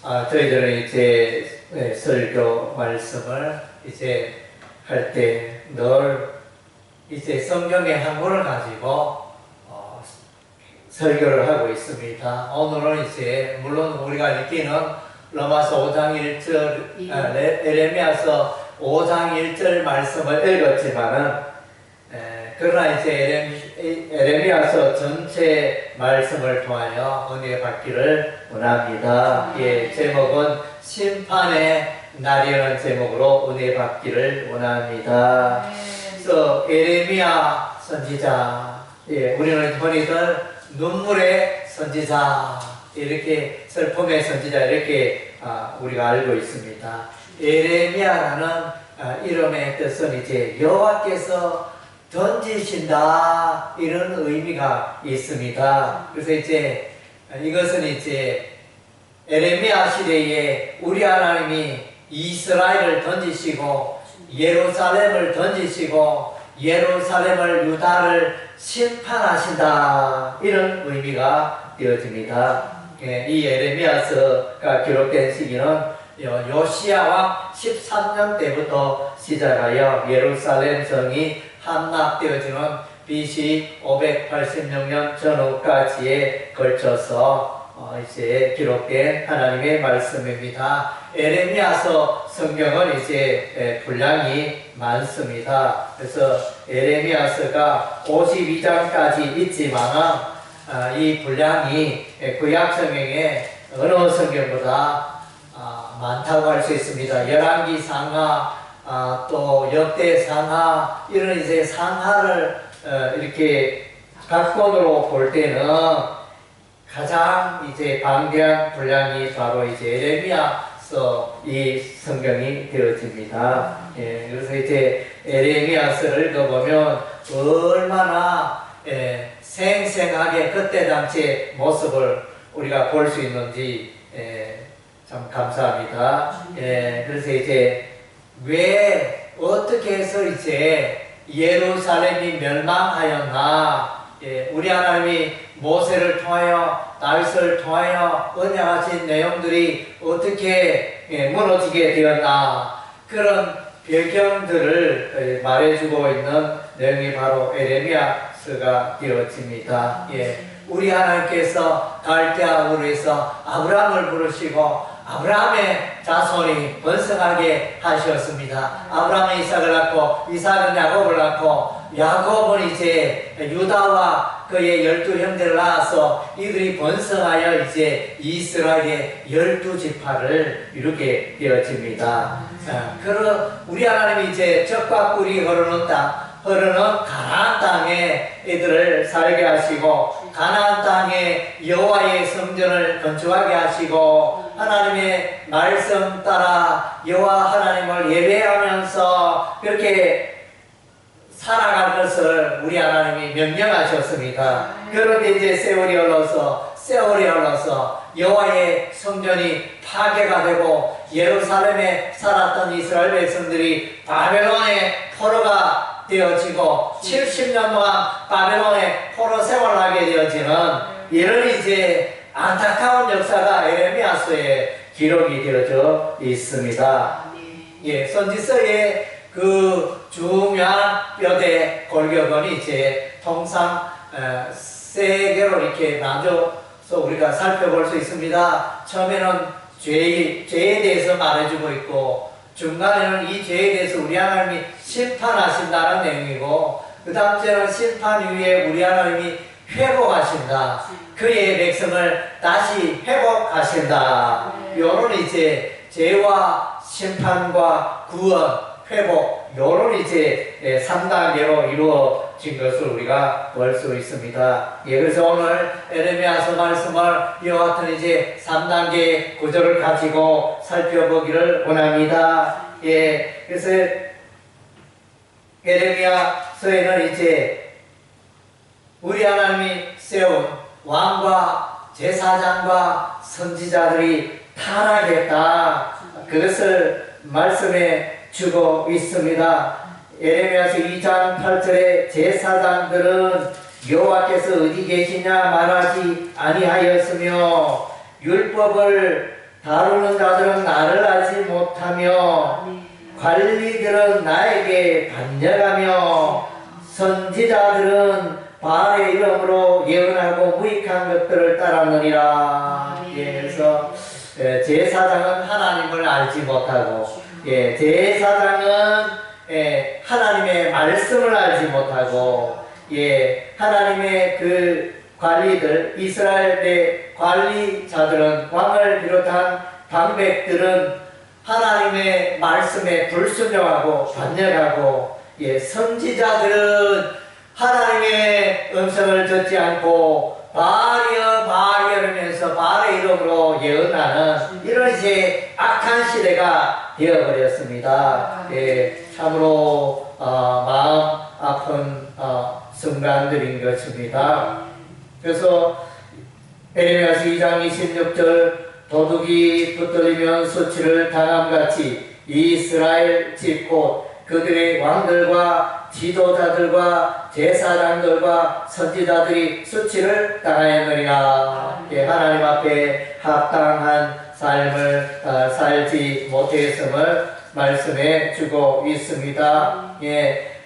저희들은 이제 설교 말씀을 이제 할 때 늘 이제 성경의 한문을 가지고 설교를 하고 있습니다. 오늘은 이제 물론 우리가 읽기는 로마서 5장 1절, 에레미야서 5장 1절 말씀을 읽었지만은 그러나 이제 에레미야서 전체 말씀을 통하여 은혜 받기를 원합니다. 제목은 심판의 날이라는 제목으로 은혜 받기를 원합니다. 그래서 에레미야 선지자, 우리는 흔히들 눈물의 선지자, 이렇게 슬픔의 선지자 이렇게 우리가 알고 있습니다. 에레미야라는 이름의 뜻은 이제 여호와께서 던지신다, 이런 의미가 있습니다. 그래서 이제 이것은 이제 에레미야 시대에 우리 하나님이 이스라엘을 던지시고 예루살렘을 던지시고 예루살렘을 유다를 심판하신다, 이런 의미가 되어집니다. 이 에레미야서가 기록된 시기는 요시야 왕 13년 때부터 시작하여 예루살렘 성이 함락되어지는 BC 586년 전후까지에 걸쳐서 이제 기록된 하나님의 말씀입니다. 에레미야서 성경은 이제 분량이 많습니다. 그래서 에레미야서가 52장까지 있지만 이 분량이 구약 성경의 어느 성경보다 많다고 할 수 있습니다. 열왕기 상하, 또 역대 상하, 이런 이제 상하를 이렇게 각본으로 볼 때는 가장 이제 방대한 분량이 바로 이제 에레미야서 이 성경이 되어집니다. 그래서 이제 에레미야서를 읽어보면 얼마나 생생하게 그때 당시의 모습을 우리가 볼 수 있는지 참 감사합니다. 그래서 이제 왜 어떻게 해서 이제 예루살렘이 멸망하였나? 우리 하나님이 모세를 통하여 다윗을 통하여 언약하신 내용들이 어떻게 무너지게 되었나? 그런 배경들을 말해주고 있는 내용이 바로 에레미야서가 되어집니다. 우리 하나님께서 갈대아 우르에서 아브라함을 부르시고 아브라함의 자손이 번성하게 하셨습니다. 아브라함은 이삭을 낳고 이삭은 야곱을 낳고 야곱은 이제 유다와 그의 12형제를 낳아서 이들이 번성하여 이제 이스라엘의 12지파를 이루게 되어집니다. 그런 우리 하나님이 이제 젖과 꿀이 흐르는 가나안 땅에 이들을 살게 하시고 가나안 땅에 여호와의 성전을 건축하게 하시고 하나님의 말씀 따라 여호와 하나님을 예배하면서 그렇게 살아갈 것을 우리 하나님이 명령하셨습니다. 그런데 이제 세월이 흘러서 여호와의 성전이 파괴가 되고 예루살렘에 살았던 이스라엘 백성들이 바벨론의 포로가 되어지고 70년 동안 바벨론의 포로 생활을 하게 되어지는 이런 이제 안타까운 역사가 에레미야서에 기록이 되어져 있습니다. 선지서의 그 중요한 뼈대 골격은 이제 통상 세 개로 이렇게 나눠서 우리가 살펴볼 수 있습니다. 처음에는 죄에 대해서 말해주고 있고, 중간에는 이 죄에 대해서 우리 하나님이 심판하신다는 내용이고, 그 다음째는 심판 이후에 우리 하나님이 회복하신다. 그의 백성을 다시 회복하신다. 요런 이제 죄와 심판과 구원, 회복, 요런 이제 3단계로 이루어진 것을 우리가 볼 수 있습니다. 그래서 오늘 에레미야서 말씀을 이와 같은 이제 3단계 구조를 가지고 살펴보기를 원합니다. 그래서 에레미야서에는 이제 우리 하나님이 세운 왕과 제사장과 선지자들이 타락했다, 그것을 말씀해 주고 있습니다. 에레미야서 2장 8절에 제사장들은 여호와께서 어디 계시냐 말하지 아니하였으며 율법을 다루는 자들은 나를 알지 못하며 관리들은 나에게 반역하며 선지자들은 바알의 이름으로 예언하고 무익한 것들을 따랐느니라. 그래서 제사장은 하나님을 알지 못하고 제사장은 하나님의 말씀을 알지 못하고 하나님의 그 관리들 이스라엘의 관리자들은 왕을 비롯한 방백들은 하나님의 말씀에 불순종하고 반역하고 선지자들은 하나님의 음성을 듣지 않고 바알이여 바알이여 이러면서 바알의 이름으로 예언하는 이런 이제 악한 시대가 되어버렸습니다. 참으로 마음 아픈 순간들인 것입니다. 그래서 에레미야서 2장 26절 도둑이 붙들리면 수치를 당함같이 이스라엘 집 곧 그들의 왕들과 지도자들과 제사장들과 선지자들이 수치를 당하였느니라. 하나님 앞에 합당한 삶을 살지 못했음을 말씀해 주고 있습니다.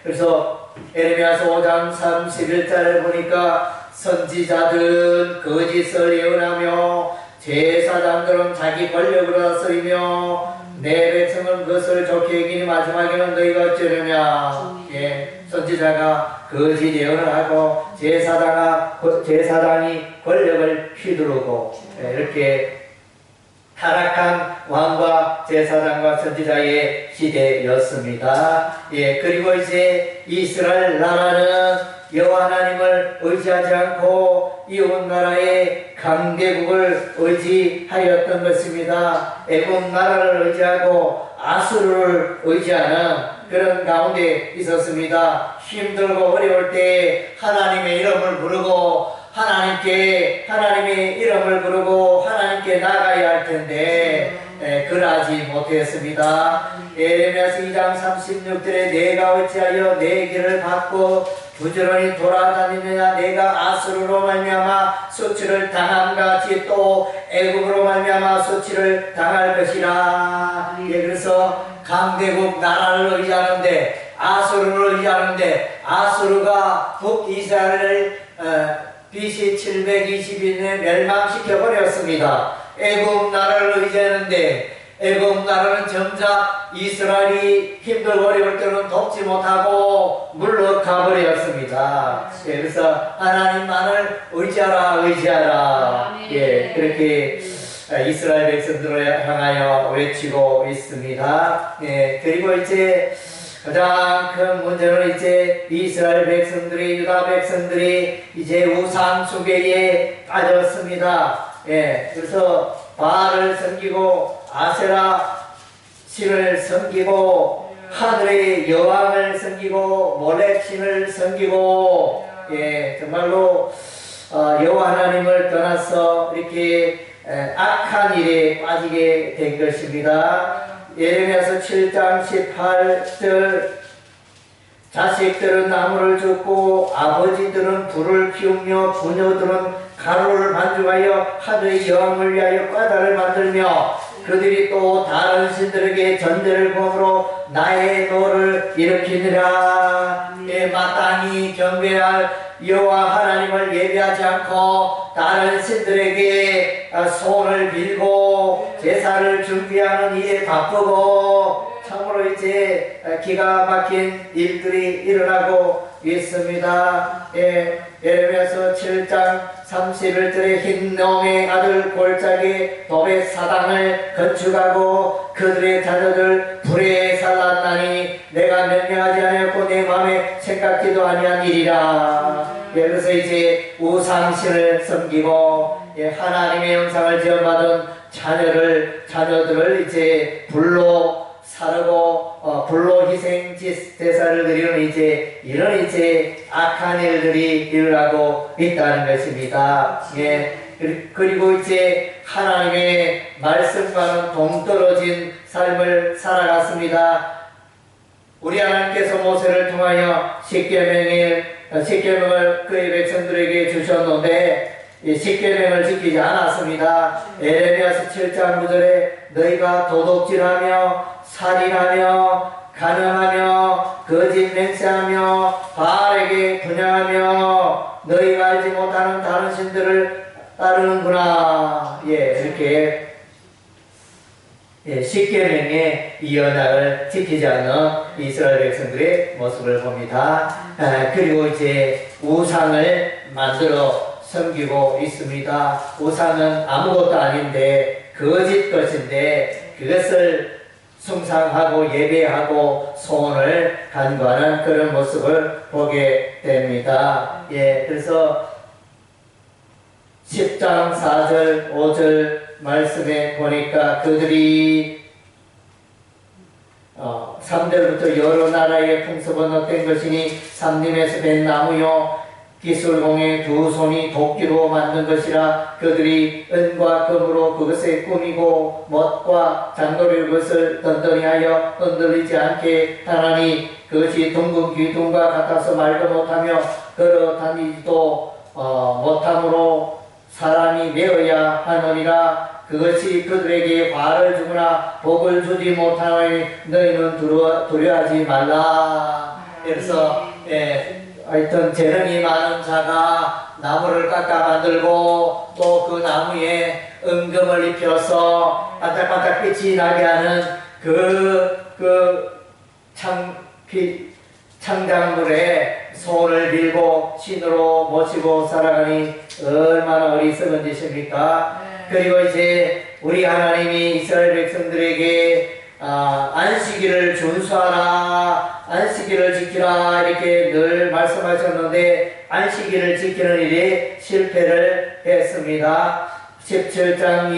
그래서 에레미야서 5장 31절을 보니까 선지자들은 거짓을 예언하며 제사장들은 자기 권력으로 다스리며 내 백성은 그것을 좋게 여기니 마지막에는 너희가 어쩌려냐. 선지자가 거짓 예언을 하고 제사장이 권력을 휘두르고 이렇게 타락한 왕과 제사장과 선지자의 시대였습니다. 그리고 이제 이스라엘 나라는 여호와 하나님을 의지하지 않고 이웃 나라의 강대국을 의지하였던 것입니다. 애굽 나라를 의지하고 아수르를 의지하는 그런 가운데 있었습니다. 힘들고 어려울 때 하나님의 이름을 부르고 하나님의 이름을 부르고 하나님께 나가야 할 텐데 그러지 못했습니다. 에레미야서 2장 36절에 내가 어찌하여 내 길을 받고 부지런히 돌아다니느냐. 내가 아수르로 말미암아 수치를 당함같이 또 애굽으로 말미암아 수치를 당할 것이라. 그래서 강대국 나라를 의지하는데 아수르를 의지하는데 아수르가 북이스라엘을 BC 720년에 멸망시켜 버렸습니다. 애굽 나라를 의지하는데 애굽 나라는 정작 이스라엘이 힘들고 어려울 때는 돕지 못하고 물러가 버렸습니다. 그래서 하나님만을 의지하라. 그렇게 이스라엘 백성들을 향하여 외치고 있습니다. 그리고 이제 가장 큰 문제는 이제 이스라엘 백성들이 유다 백성들이 이제 우상 숭배에 빠졌습니다. 그래서 바알을 섬기고 아세라 신을 섬기고 하늘의 여왕을 섬기고 몰렉 신을 섬기고 정말로 여호와 하나님을 떠나서 이렇게 악한 일에 빠지게 된 것입니다. 예레미야서 7장 18절 자식들은 나무를 줍고 아버지들은 불을 피우며 부녀들은 가루를 반죽하여 하늘의 여왕을 위하여 과다를 만들며 그들이 또 다른 신들에게 전제를 범으로 나의 노를 일으키느라. 마땅히 경배할 여호와 하나님을 예배하지 않고 다른 신들에게 손을 빌고 제사를 준비하는 일에 바쁘고 참으로 이제 기가 막힌 일들이 일어나고 있습니다. 예레미야서 7장 31절에 흰놈의 아들 골짜기 도벳 사당을 건축하고 그들의 자녀들 불에 살랐나니 내가 명령하지 않았고 내 마음에 생각지도 아니한 일이라. 그래서 이제 우상신을 섬기고 하나님의 영상을 지원받은 자녀들을 이제 불로 사르고 불로 희생 제사를 드리는 이런 악한 일들이 일어나고 있다는 것입니다. 그리고 이제 하나님의 말씀과는 동떨어진 삶을 살아갔습니다. 우리 하나님께서 모세를 통하여 십계명을 그의 백성들에게 주셨는데 이 십계명을 지키지 않았습니다. 에레미야서 7장 9절에 너희가 도둑질하며 살인하며 간음하며 거짓 맹세하며 바알에게 분양하며 너희가 알지 못하는 다른 신들을 따르는구나. 이렇게 십계명의 이 언약을 지키지 않는 이스라엘 백성들의 모습을 봅니다. 그리고 이제 우상을 만들어 섬기고 있습니다. 우상은 아무것도 아닌데 거짓 것인데 그것을 숭상하고 예배하고 소원을 간구하는 그런 모습을 보게 됩니다. 그래서 10장 4절 5절 말씀에 보니까 그들이 3절부터 여러 나라의 풍습은 어떤 것이니 삼림에서 벤 나무요 기술공의 두 손이 도끼로 만든 것이라 그들이 은과 금으로 그것에 꾸미고 못과 장도를 그것을 던더니 하여 흔들리지 않게 하나니 그것이 둥근 기둥과 같아서 말도 못하며 걸어 다니지도 못함으로 사람이 메어야 하느니라. 그것이 그들에게 화를 주거나 복을 주지 못하니 너희는 두려워하지 말라. 그래서 하여튼 재능이 많은 자가 나무를 깎아 만들고 또 그 나무에 은금을 입혀서 반짝반짝 빛이 나게 하는 창작물에 손을 빌고 신으로 모시고 살아가니 얼마나 어리석은 짓입니까? 그리고 이제 우리 하나님이 이스라엘 백성들에게 안식일을 준수하라, 안식일을 지키라 이렇게 늘 말씀하셨는데 안식일을 지키는 일이 실패를 했습니다. 17장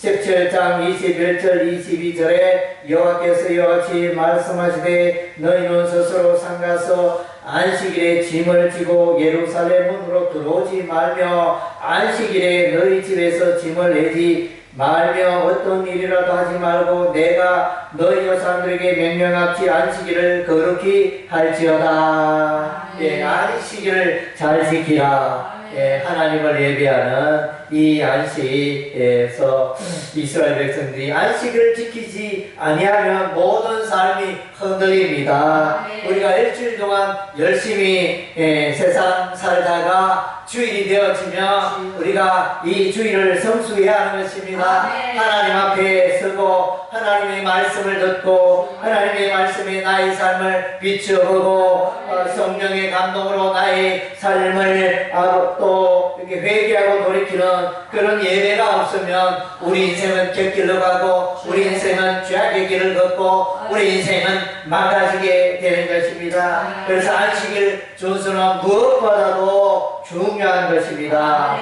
21절 22절에 여호와께서 이와 같이 말씀하시되 너희는 스스로 상가서 안식일에 짐을 지고 예루살렘 문으로 들어오지 말며 안식일에 너희 집에서 짐을 내지 말며 어떤 일이라도 하지 말고 내가 너희 조상들에게 명령하지 안식일을 거룩히 할지어다. 안식일을 잘 지키라. 하나님을 예배하는 이 안식에서 이스라엘 백성들이 안식을 지키지 아니하면 모든 삶이 흔들립니다. 우리가 일주일 동안 열심히 세상 살다가 주일이 되어지면 우리가 이 주일을 성수해야 하는 것입니다. 하나님 앞에 서고 하나님의 말씀을 듣고 하나님의 말씀에 나의 삶을 비추어보고 성령의 감동으로 나의 삶을 또 이렇게 회개하고 돌이키는 그런 예배가 없으면 우리 인생은 곁길로 가고 우리 인생은 죄악의 길을 걷고 우리 인생은 망가지게 되는 것입니다. 그래서 안식일 준수는 무엇보다도 중요한 것입니다.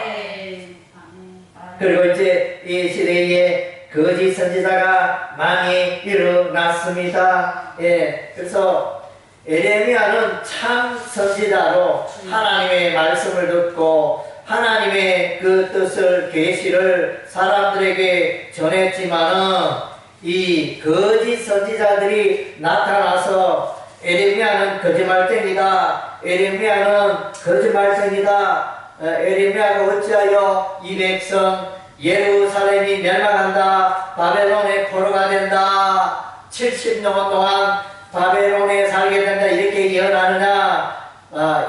그리고 이제 이 시대에 거짓 선지자가 많이 일어났습니다. 그래서 에레미야는 참 선지자로 하나님의 말씀을 듣고 하나님의 그 뜻을 계시를 사람들에게 전했지만은 이 거짓 선지자들이 나타나서 에레미야는 거짓말쟁이다. 에레미야는 거짓말쟁이다. 에레미야가 어찌하여 이 백성 예루살렘이 멸망한다. 바벨론의 포로가 된다. 70년 동안 바벨론에 살게 된다. 이렇게 예언하느냐.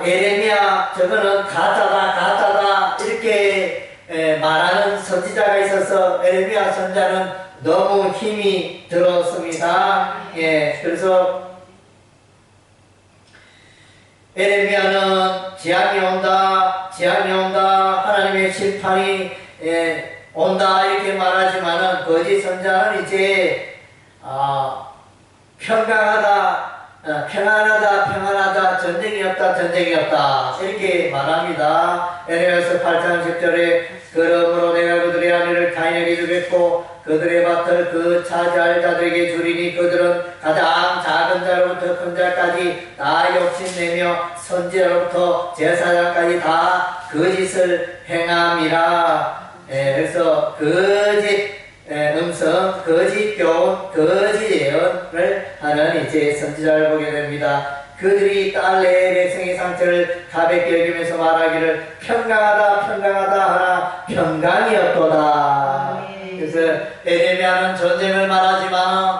에레미야 저거는 가짜다 이렇게 말하는 선지자가 있어서 에레미야 선자는 너무 힘이 들었습니다. 그래서 에레미야는 재앙이 온다 하나님의 심판이 온다 이렇게 말하지만은 거짓 선자는 이제 평안하다 전쟁이 없다 이렇게 말합니다. 에레미야서 8장 10절에 그러므로 내가 그들의 아내를 가인에게 주겠고 그들의 밭을 그 차지할 자들에게 주리니 그들은 가장 작은 자로부터 큰 자까지 다 욕심내며 선지자로부터 제사장까지 다 거짓을 행함이라. 그래서 거짓 음성, 거짓 교훈, 거짓 예언을 하는 이제 선지자를 보게 됩니다. 그들이 딸내 백성의 상처를 가볍게 여기면서 말하기를 평강하다 평강하다 하나 평강이 없도다. 그래서 에레미야는 전쟁을 말하지만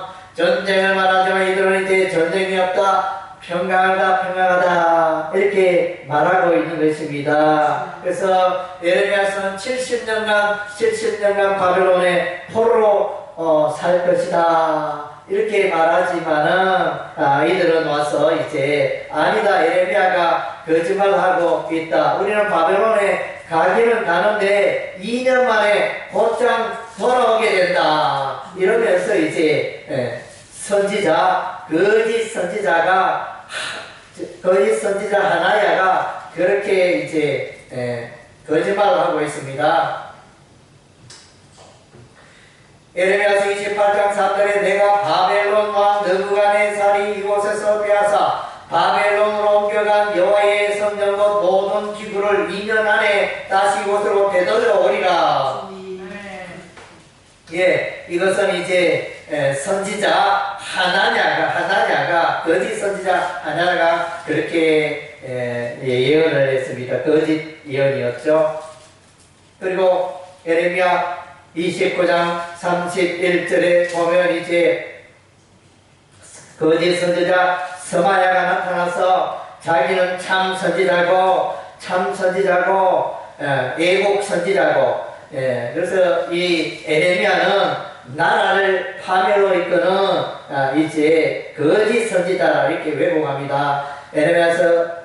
이들은 이제 전쟁이 없다 평강하다 평강하다 이렇게 말하고 있는 것입니다. 그래서 에레미야서는 70년간 바벨론의 포로로 살 것이다 이렇게 말하지만은 이들은 와서 이제 아니다 에레미야가 거짓말하고 있다. 우리는 바벨론에 가기는 가는데 2년 만에 곧장 돌아오게 된다. 이러면서 이제 거짓 선지자 하나야가 그렇게 이제 거짓말을 하고 있습니다. 에레미야서 28장 3절에 내가 바벨론 왕 느부갓네살이 이곳에서 빼앗아 바벨론으로 옮겨간 여호와의 성전 곧 모든 기구를 2년 안에 다시 이곳으로 되돌려 오리라. 예, 이것은 이제 선지자 하나냐가 거짓 선지자 하나냐가 그렇게 예언을 했습니다. 거짓 예언이었죠. 그리고 에레미야 29장 31절에 보면 이제 거짓 선지자 스마야가 나타나서 자기는 참 선지자고 애국 선지자고 그래서 이 에레미야는 나라를 파멸로 이끄는 이제 거짓 선지자라 이렇게 왜곡합니다. 에레미야서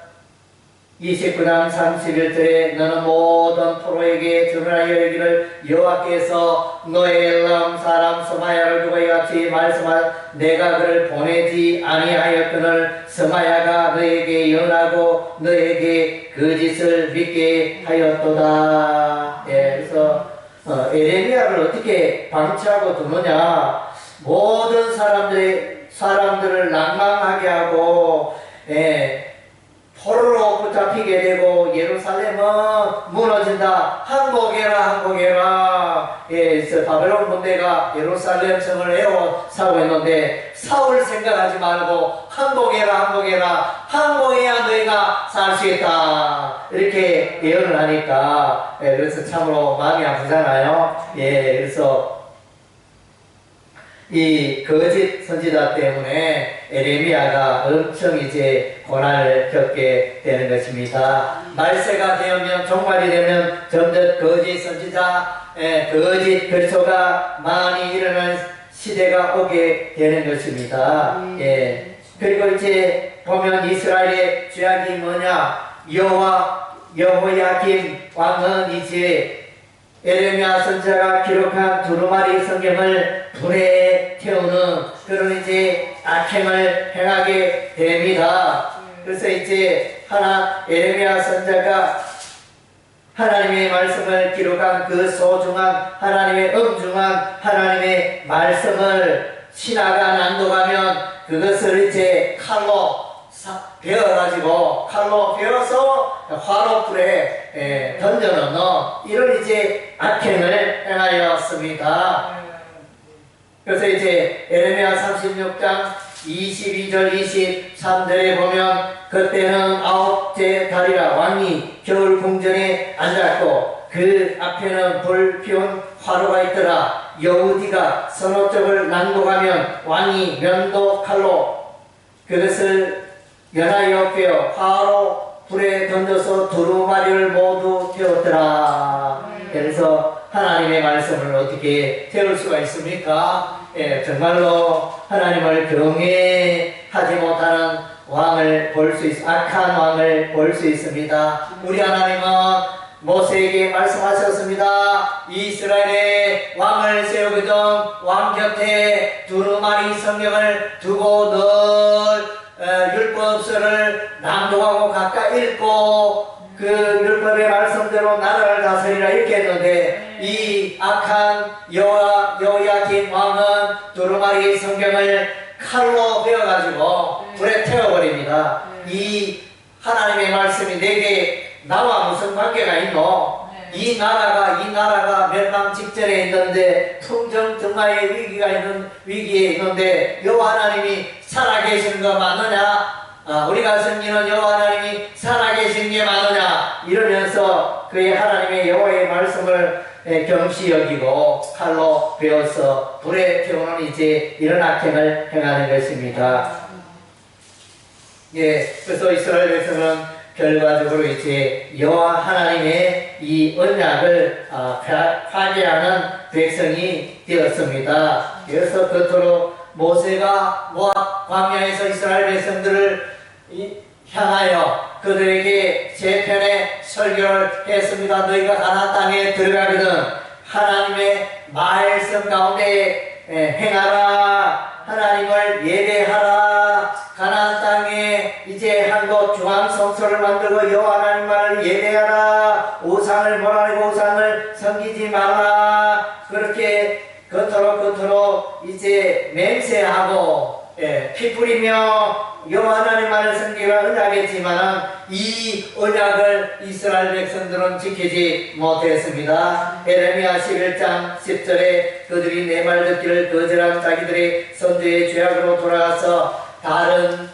29장 31절에 너는 모든 포로에게 주문하여 이르기를 여호와께서 너의 엘람 사람 스마야를 두고 이같이 말씀하 내가 그를 보내지 아니하였거늘 스마야가 너에게 연하고 너에게 거짓을 믿게 하였도다. 그래서 에레미야를 어떻게 방치하고 두느냐, 모든 사람들을 낭망하게 하고 포로로 붙잡히게 되고 예루살렘은 무너진다. 항복해라. 그래서 바벨론 군대가 예루살렘 성을 에워싸고 있는데 사울 생각하지 말고 항복해라. 항복해야 너희가 살 수 있다. 이렇게 예언을 하니까 그래서 참으로 마음이 아프잖아요. 그래서 이 거짓 선지자 때문에 에레미야가 엄청 이제 고난을 겪게 되는 것입니다. 말세가 되면 종말이 되면 점점 거짓 선지자, 거짓 그리스도가 많이 일어나는 시대가 오게 되는 것입니다. 그리고 이제 보면 이스라엘의 죄악이 뭐냐? 여호야김 왕은 이제 에레미야 선지자가 기록한 두루마리 성경을 불에 태우는 그런 이제 악행을 행하게 됩니다. 그래서 이제 에레미야 선지자가 하나님의 말씀을 기록한 그 소중한 하나님의 엄중한 하나님의 말씀을 신하가 낭독하면 그것을 이제 칼로 베어서 화로불에 던져놓는 이런 이제 악행을 행하였습니다. 그래서 이제 에레미야 36장 22절 23절에 보면 그때는 9째 달이라 왕이 겨울 궁전에 앉았고 그 앞에는 불 피운 화로가 있더라. 여우디가 서너 쪽을 낭독하면 왕이 면도 칼로 그것을 연하여 빼어 화로 불에 던져서 두루마리를 모두 태웠더라. 그래서 하나님의 말씀을 어떻게 태울 수가 있습니까? 정말로 하나님을 경외하지 못하는 왕을 볼 수 악한 왕을 볼 수 있습니다. 우리 하나님은 모세에게 말씀하셨습니다. 이스라엘의 왕을 세우기 전 왕 곁에 두루마리 성경을 두고 늘 율법서를 낭독하고 가까이 읽고 그 율법의 말씀대로 나라를 다스리라 이렇게 했는데 이 악한 여호야김 왕은 두루마리 성경을 칼로 베어가지고 불에 태워버립니다. 이 하나님의 말씀이 내게 나와 무슨 관계가 있노? 이 나라가 멸망 직전에 있는데 풍정등화의 위기에 있는데 여호와 하나님이 살아계시는 거 맞느냐? 우리가 섬기는 여호와 하나님이 살아계신 게 많으냐 이러면서 그의 하나님의 여호와의 말씀을 경시 여기고 칼로 베어서 불에 태우는 이제 이런 악행을 행하는 것입니다. 예, 그래서 이스라엘 백성은 결과적으로 이제 여호와 하나님의 이 언약을 파괴하는 백성이 되었습니다. 그래서 그토록 모세가 모압 광야에서 이스라엘 백성들을 향하여 그들에게 재편의 설교를 했습니다. 너희가 가나안 땅에 들어가거든 하나님의 말씀 가운데 행하라. 하나님을 예배하라. 가나안 땅에 이제 한 곳 중앙 성소를 만들고 여호와 하나님만을 예배하라. 우상을 몰아내고 우상을 섬기지 말라. 그렇게 그토록 이제 맹세하고 피 뿌리며 여호와 하나님만을 섬기라 언약했지만 이 언약을 이스라엘 백성들은 지키지 못했습니다. 에레미야 11장 10절에 그들이 내 말 듣기를 거절한 자기들의 선조의 죄악으로 돌아가서 다른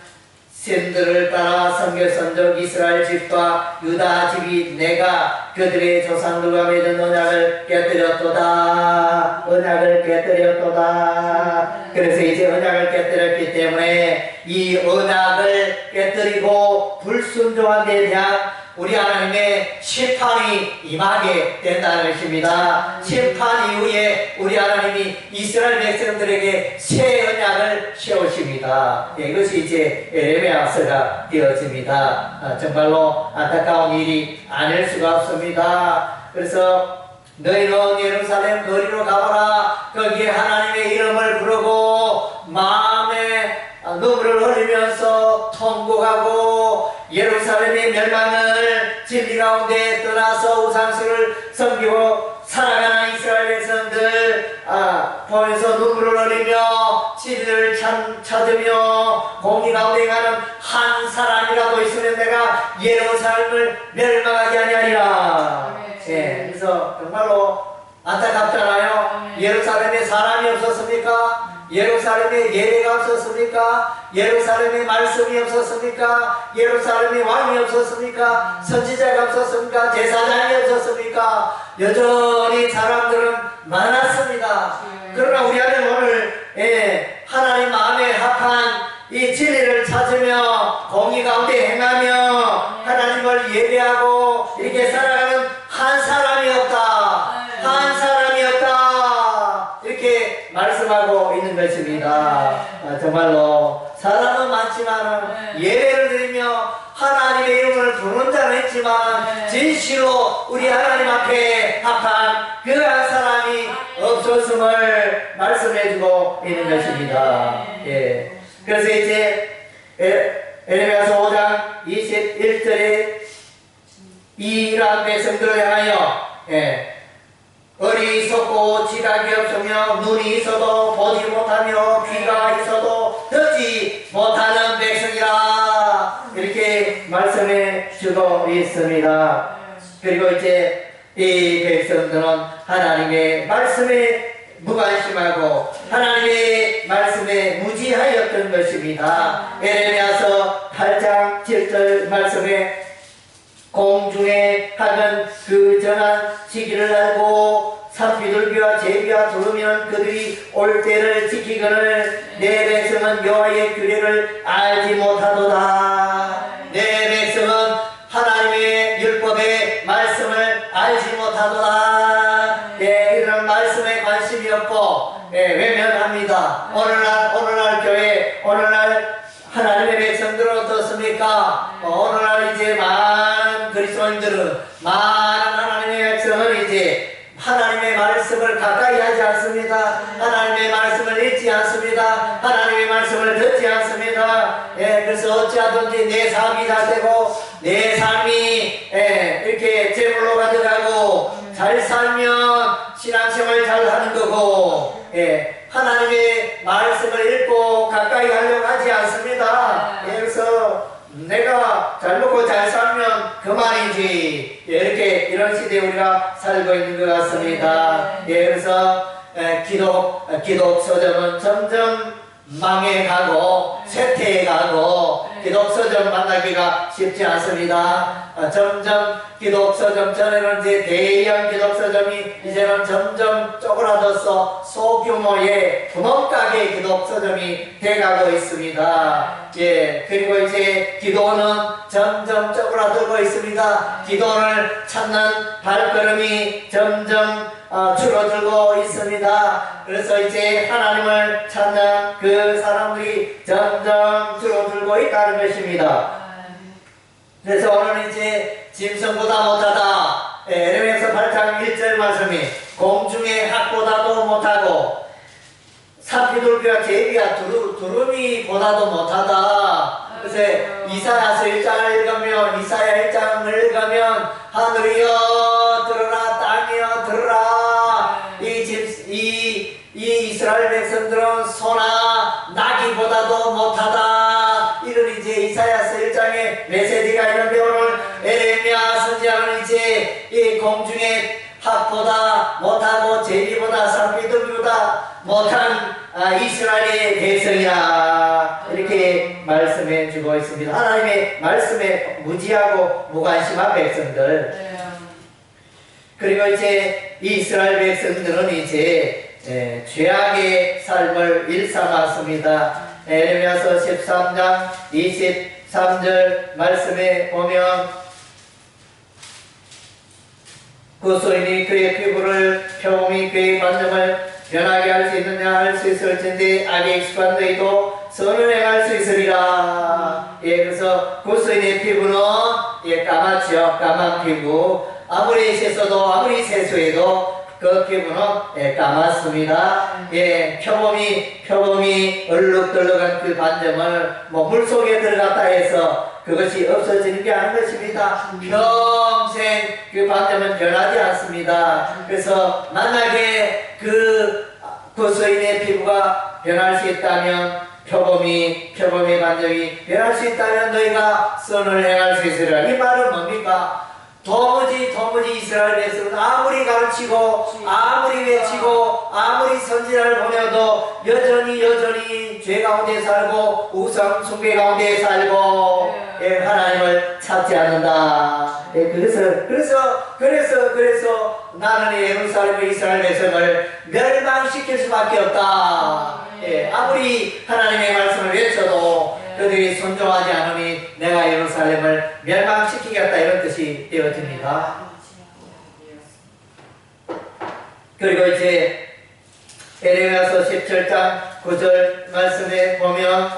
신들을 따라 섬겼은즉 이스라엘 집과 유다 집이 내가 그들의 조상들과 맺은 언약을 깨뜨렸도다. 언약을 깨뜨렸도다. 그래서 이제 언약을 깨뜨렸기 때문에 이 언약을 깨뜨리고 불순종한 데 대한 우리 하나님의 심판이 임하게 된다는 것입니다. 심판 이후에 우리 하나님이 이스라엘 백성들에게 새 언약을 세우십니다. 이것이 이제 에레미야서가 되어집니다. 정말로 안타까운 일이 아닐 수가 없습니다. 그래서 너희는 예루살렘 거리로 가보라. 거기에 하나님의 이름을 부르고 마음에 눈물을 흘리면서 통곡하고 예루살렘의 멸망을 진리 가운데 떠나서 우상수를 섬기고 살아가는 이스라엘 백성들 보면서 눈물을 흘리며 진리를 찾으며 공의 가운데 가는 한 사람이라도 있으면 내가 예루살렘을 멸망하지 아니하리라. 예, 그래서 정말로 안타깝잖아요. 예루살렘에 사람이 없었습니까? 예루살렘에 예배가 없었습니까? 예루살렘에 말씀이 없었습니까? 예루살렘에 왕이 없었습니까? 선지자가 없었습니까? 제사장이 없었습니까? 여전히 사람들은 많았습니다. 그러나 우리 안에 오늘 하나님 마음에 합한 이 진리를 찾으며 공의 가운데 행하며 하나님을 예배하고 이렇게 살아가는 한 사람이 없다. 한 사람이 없다. 이렇게 말씀하고 있는 것입니다. 정말로 사람은 많지만 예배를 드리며 하나님의 이름을 부르는 자는 있지만 진실로 우리 하나님 앞에 합한 그 한 사람이 없었음을 말씀해주고 있는 것입니다. 예. 그래서 이제 에레미야서 5장 21절에 이러한 백성들을 향하여 어리석고 지각이 없으며 눈이 있어도 보지 못하며 귀가 있어도 듣지 못하는 백성이라 이렇게 말씀해 주고 있습니다. 그리고 이제 이 백성들은 하나님의 말씀에 무관심하고 하나님의 말씀에 무지하였던 것입니다. 에레미야서 8장 7절 말씀에 공중에 하는 그 전한 시기를 알고 산비둘기와 제비와 두루미는 그들이 올 때를 지키거늘 내 백성은 여호와의 규례를 알지 못하도다. 내 백성은 하나님의 율법의 말씀을 알지 못하도다. 이런 말씀에 관심이 없고 외면합니다. 오늘날 교회 오늘날 하나님의 백성들은 어떻습니까? 오늘날 이제 많은 그리스도인들은 많은 하나님의 백성은 이제 하나님의 말씀을 가까이 하지 않습니다. 하나님의 말씀을 읽지 않습니다. 하나님의 말씀을 듣지 않습니다. 그래서 어찌하든지 내 삶이 잘 되고 내 삶이 이렇게 제물로 가져가고 잘 살면 신앙생활 잘 하는 거고 하나님의 말씀을 읽고 가까이 하려고 하지 않습니다. 그래서 내가 잘 먹고 잘 살면 그만이지. 이렇게 이런 시대에 우리가 살고 있는 것 같습니다. 그래서 기독 서점은 점점 망해가고 쇠퇴해가고 기독서점 만나기가 쉽지 않습니다. 점점 기독서점, 전에는 이제 대형 기독서점이 이제는 점점 쪼그라들어서 소규모의 구멍가게 기독서점이 돼가고 있습니다. 예, 그리고 이제 기도는 점점 쪼그라들고 있습니다. 기도를 찾는 발걸음이 점점 줄어들고 있습니다. 그래서 이제 하나님을 찾는 그 사람들이 점점 줄어들고 있다는 것입니다. 그래서 오늘 이제 짐승보다 못하다, 에레미야서 8장 1절 말씀이 공중의 학보다도 못하고 사피돌비와 제비와 두루미보다도 못하다. 그래서 이사야서 1장을 읽으면, 이사야 1장을 읽으면 하늘이여 들으라, 땅이여 들으라. 이 이스라엘 백성들은 소나 나귀보다도 못하다. 이런 이제 이사야서 1장에 메시지가 있는데, 오늘 에레미야 선지자는 이제 이 공중의 학보다 못하고 제비보다 사피돌비보다 못한 이스라엘의 백성이라 이렇게 말씀해 주고 있습니다. 하나님의 말씀에 무지하고 무관심한 백성들. 그리고 이제 이스라엘 백성들은 이제 죄악의 삶을 일삼았습니다. 에레미야서 13장 23절 말씀에 보면 그 소인이 그의 피부를 표범이 그의 관점을 변하게 할 수 있느냐, 할 수 있을텐데 악에 익숙한 너희도 선을 행할 수 있으리라. 예, 그래서 그 소인의 피부는 까맣죠. 까만 피부. 아무리 씻어도 아무리 세수해도 그 피부는 까맣습니다. 예, 표범이 얼룩덜룩한 그 반점을 물속에 들어갔다 해서 그것이 없어지는 게 아닌 것입니다. 평생 그 반점은 변하지 않습니다. 그래서 만약에 그 서인의 피부가 변할 수 있다면, 표범의 반점이 변할 수 있다면 너희가 선을 행할 수 있으리라. 이 말은 뭡니까? 도무지 이스라엘 백성은 아무리 가르치고 아무리 외치고 아무리 선지자를 보내도 여전히 죄 가운데 살고 우상 숭배 가운데 살고 하나님을 찾지 않는다. 그래서 나는 예루살렘의 이스라엘 백성을 멸망시킬 수밖에 없다. 아무리 하나님의 말씀을 외쳐도 그들이 순종하지 않으니 내가 예루살렘을 멸망시키겠다, 이런 뜻이 되어집니다. 그리고 이제 에레미야서 17장 9절 말씀에 보면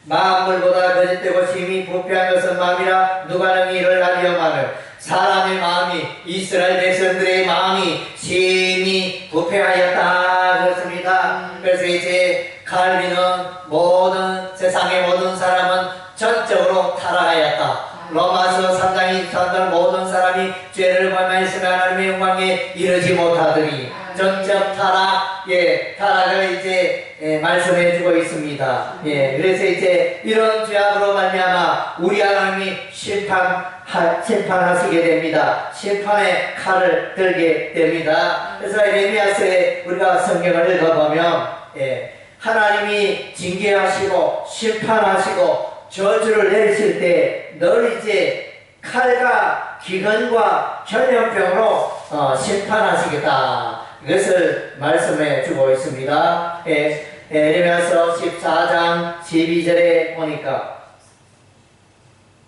만물보다 거짓되고 심히 부패한 것은 마음이라 누가 능히 이를 알리오마를. 사람의 마음이, 이스라엘 백성들의 마음이 심히 부패하였다 그렇습니다. 그래서 이제 칼빈은 세상의 모든 사람은 전적으로 타락하였다. 로마서 3장 23절 모든 사람이 죄를 범하였으며 하나님의 영광에 이르지 못하더니 전적 타락을 이제 말씀해 주고 있습니다. 그래서 이제 이런 죄악으로 말미암아 우리 하나님이 심판하시게 됩니다. 심판의 칼을 들게 됩니다. 그래서 에레미야서에 우리가 성경을 읽어보면 하나님이 징계하시고 심판하시고 저주를 내리실 때 늘 이제 칼과 기근과 전염병으로 심판하시겠다, 이것을 말씀해 주고 있습니다. 에레미야서 14장 12절에 보니까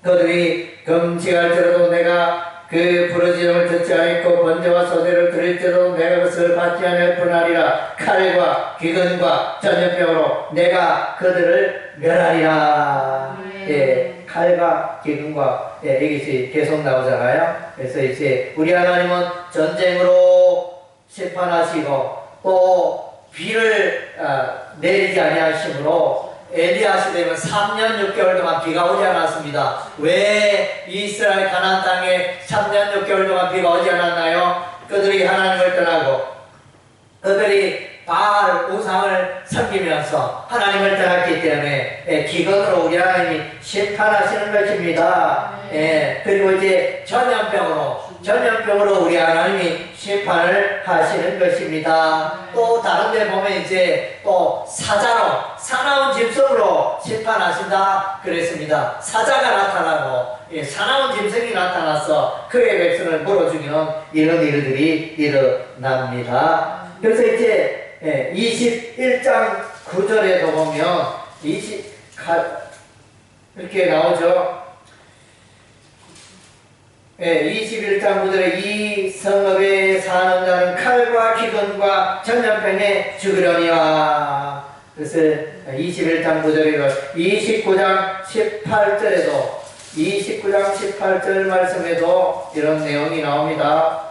그들이 금식할지라도 내가 그 부르짖음을 듣지 않고 번제와 소대를 드릴지라도 내가 그것을 받지 않을 뿐아니라. 칼과 기근과 전염병으로 내가 그들을 멸하리라. 칼과 기근과 이것이 계속 나오잖아요. 그래서 이제 우리 하나님은 전쟁으로 심판하시고 또 비를 내리지 아니하심으로 엘리야 시대면 3년 6개월 동안 비가 오지 않았습니다. 왜 이스라엘 가나안 땅에 3년 6개월 동안 비가 오지 않았나요? 그들이 하나님을 떠나고 그들이 바알 우상을 섬기면서 하나님을 떠났기 때문에 기근으로 우리 하나님이 심판하시는 것입니다. 그리고 이제 전염병으로 전염병으로 우리 하나님이 심판을 하시는 것입니다. 또 다른 데 보면 이제 또 사자로 사나운 짐승으로 심판하신다 그랬습니다. 사자가 나타나고 사나운 짐승이 나타나서 그의 백성을 물어 죽이는 이런 일들이 일어납니다. 그래서 이제 21장 9절에도 보면 이렇게 나오죠. 21장 9절에 이 성읍에 사는 자는 칼과 기근과 전염병에 죽으려니와. 그래서 21장 9절에 29장 18절 말씀에도 이런 내용이 나옵니다.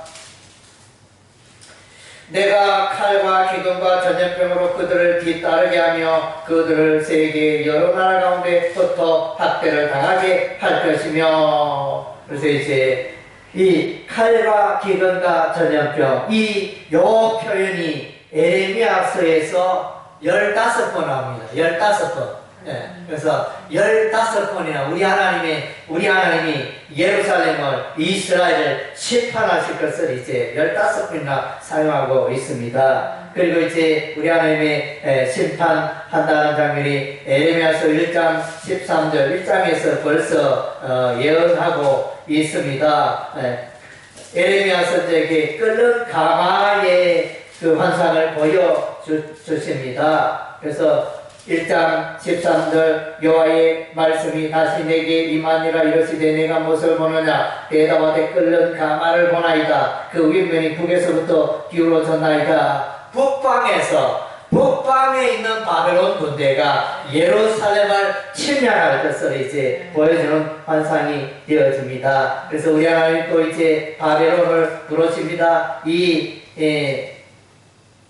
내가 칼과 기근과 전염병으로 그들을 뒤따르게 하며 그들을 세계 여러 나라 가운데 흩어 학대를 당하게 할 것이며. 그래서 이제 이 칼과 기근과 전염병 요 표현이 에레미야서에서 15번 나옵니다. 15번. 그래서 15번이나 우리 하나님이 예루살렘을 이스라엘을 심판하실 것을 이제 15번이나 사용하고 있습니다. 그리고 이제 우리 하나님의 심판한다는 장면이 에레미야서 1장 13절 1장에서 벌써 예언하고 있습니다. 에레미야서에게 끓는 가마의 그 환상을 보여주십니다. 그래서 1장 13절 여호와의 말씀이 다시 내게 임하니라. 이르시되 내가 무엇을 보느냐. 대답하되 끓는 가마를 보나이다. 그 윗면이 북에서부터 기울어졌나이다. 북방에 있는 바벨론 군대가 예루살렘을 침략할 것을 이제 보여주는 환상이 되어집니다. 그래서 우리 하나님 또 이제 바벨론을 부르십니다.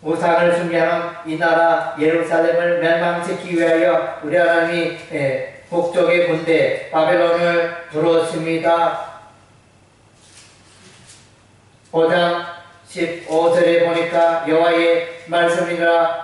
우상을 숭배하는 이 나라 예루살렘을 멸망시키기 위하여 우리 하나님이 북쪽의 군대 바벨론을 부르십니다. 5장 15절에 보니까 여호와의 말씀이니라.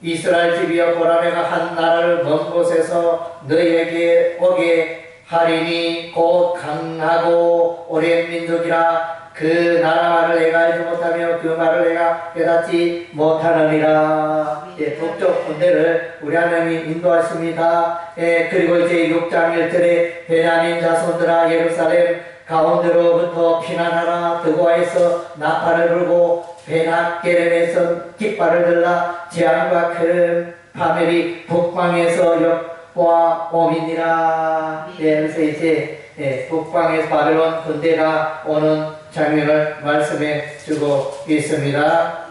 이스라엘 집이여 보라 내가 한 나라를 먼 곳에서 너희에게 오게 하리니 곧 강하고 오랜 민족이라. 그 나라를 내가 알지 못하며 그 말을 내가 깨닫지 못하느니라. 북쪽 군대를 우리 하나님이 인도하십니다. 그리고 이제 6장 1절에 베냐민 자손들아 예루살렘 가운데로부터 피난하라. 드고아에서 나팔을 불고 베낫게렘에서 깃발을 들라. 제한과 큰 파멜이 북방에서 엿보아 오미니라. 그래서 이제 북방에서 바벨론 군대가 오는 장면을 말씀해 주고 있습니다.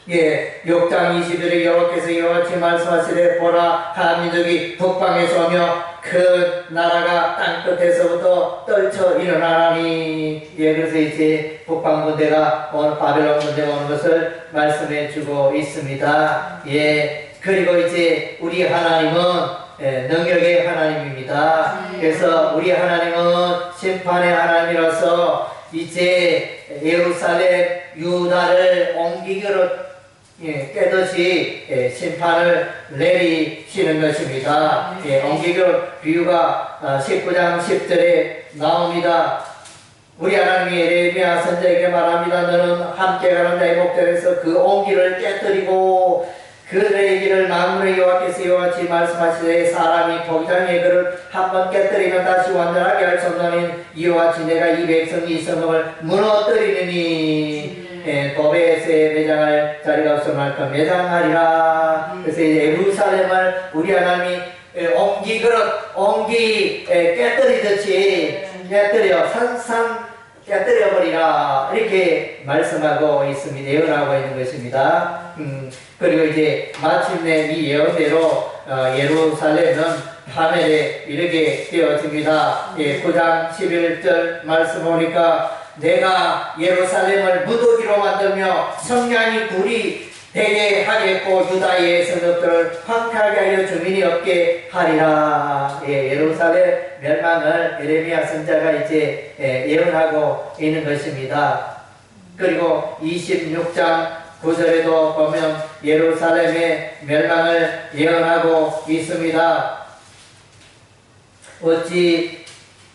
6장 20절에 여호와께서 이와같이 말씀하시되 보라 한 민족이 북방에서 오며 그 나라가 땅끝에서부터 떨쳐 일어나니. 그래서 이제 북방 군대가 바벨론 군대가 오는 것을 말씀해 주고 있습니다. 그리고 이제 우리 하나님은 능력의 하나님입니다. 그래서 우리 하나님은 심판의 하나님이라서 이제 예루살렘 유다를 옮기기로 깨듯이 심판을 내리시는 것입니다. 옮기기로 비유가 19장 10절에 나옵니다. 우리 하나님이 에레미야 선지자에게 말합니다. 너는 함께 가는 자의 목전에서 그 옹기를 깨뜨리고 그들의 길을 만군의 여호와께서 이와같이 말씀하시되 사람이 도기장의 그를 한번 깨뜨리면 다시 완전하게 할 수 없나니 이와 같이 내가 이 백성이 이 성읍을 무너뜨리느니 도베에서의 매장할 자리가 없으면 매장하리라. 그래서 이제 예루살렘을 우리 하나님이 옹기 깨뜨리듯이 깨뜨려 산산 깨뜨려버리라 이렇게 말씀하고 있습니다. 예언하고 있는 것입니다. 그리고 이제 마침내 이 예언대로 예루살렘은 파멸에 이르게 되어집니다. 9장 11절 말씀 보니까 내가 예루살렘을 무더기로 만들며 성량이 굴이 되게 하겠고 유다의 성읍들을 황폐하게 하여 주민이 없게 하리라. 예루살렘 멸망을 에레미야 선지자가 이제 예언하고 있는 것입니다. 그리고 26장 9절에도 보면 예루살렘의 멸망을 예언하고 있습니다. 어찌